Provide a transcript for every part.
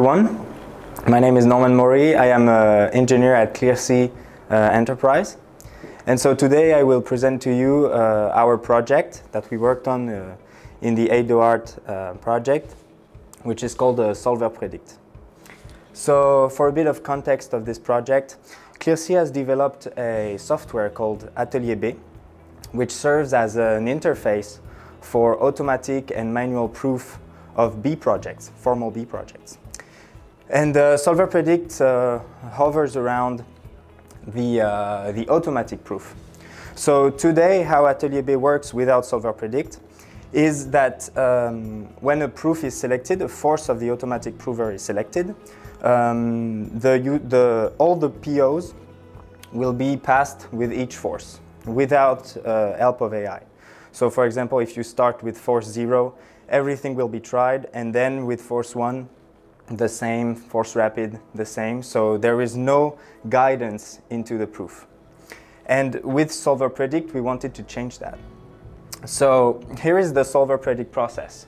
everyone. My name is Maury. I am an engineer at CLEARSY Enterprise. And so today I will present to you our project that we worked on in the AIDOM project, which is called SolverPredict. So for a bit of context of this project, CLEARSY has developed a software called Atelier B, which serves as an interface for automatic and manual proof of B projects, formal B projects. And SolverPredict hovers around the automatic proof. So today, how Atelier B works without SolverPredict is that when a proof is selected, a force of the automatic prover is selected, all the POs will be passed with each force without help of AI. So for example, if you start with force 0, everything will be tried, and then with force 1, the same, force rapid, the same. So there is no guidance into the proof. And with SolverPredict, we wanted to change that. So here is the SolverPredict process.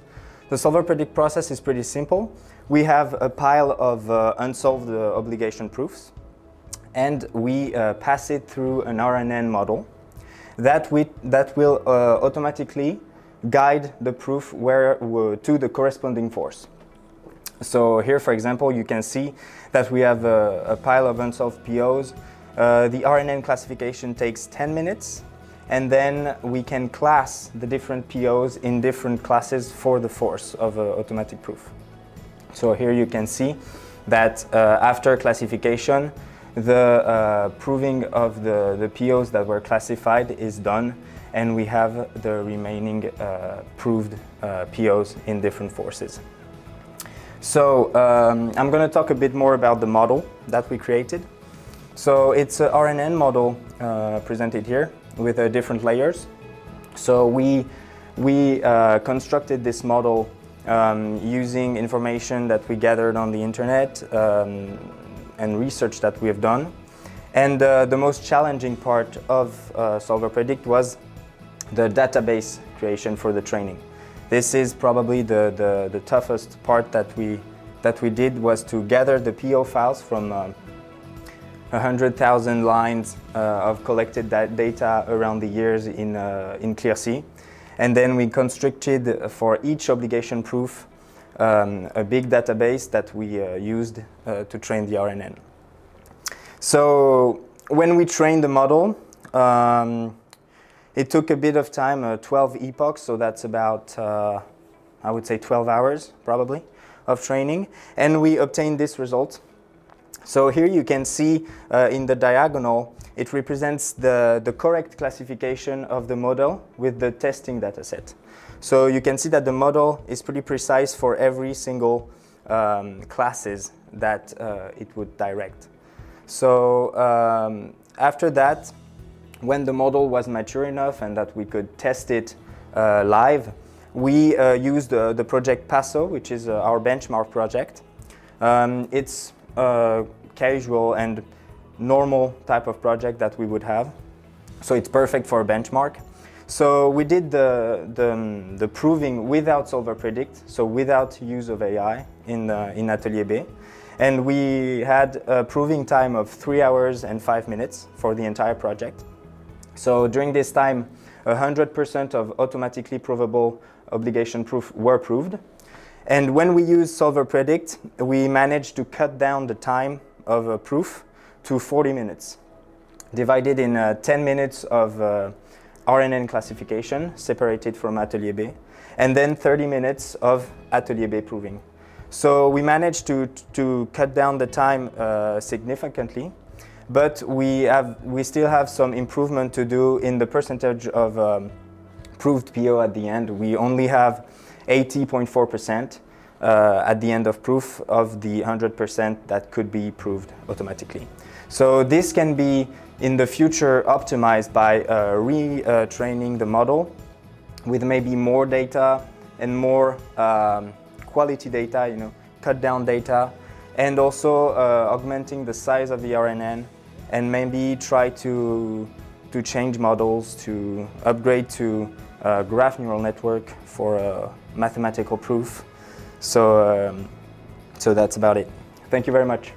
The SolverPredict process is pretty simple. We have a pile of unsolved obligation proofs, and we pass it through an RNN model that will automatically guide the proof to the corresponding force. So here, for example, you can see that we have a pile of unsolved POs. The RNN classification takes 10 minutes, and then we can class the different POs in different classes for the force of automatic proof. So here you can see that after classification, the proving of the POs that were classified is done, and we have the remaining proved POs in different forces. So I'm going to talk a bit more about the model that we created. So it's an RNN model presented here with different layers. So we constructed this model using information that we gathered on the internet and research that we have done. And the most challenging part of SolverPredict was the database creation for the training. This is probably the toughest part that we did, was to gather the PO files from 100,000 lines of collected data around the years in CLEARSY. And then we constructed for each obligation proof a big database that we used to train the RNN. So when we trained the model, it took a bit of time, 12 epochs, so that's about, I would say 12 hours probably of training, and we obtained this result. So here you can see in the diagonal, it represents the correct classification of the model with the testing dataset. So you can see that the model is pretty precise for every single classes that it would direct. So after that, when the model was mature enough and that we could test it live, we used the project PASO, which is our benchmark project. It's a casual and normal type of project that we would have. So it's perfect for a benchmark. So we did the proving without SolverPredict, so without use of AI in Atelier B. And we had a proving time of 3 hours and 5 minutes for the entire project. So during this time, 100% of automatically provable obligation proof were proved. And when we used SolverPredict, we managed to cut down the time of a proof to 40 minutes, divided in 10 minutes of RNN classification, separated from Atelier B, and then 30 minutes of Atelier B proving. So we managed to cut down the time significantly. But we still have some improvement to do in the percentage of proved PO at the end. We only have 80.4% at the end of proof of the 100% that could be proved automatically. So this can be in the future optimized by retraining the model with maybe more data and more quality data, cut down data, and also augmenting the size of the RNN, and maybe try to change models, to upgrade to graph neural network for mathematical proof. So So that's about it. Thank you very much.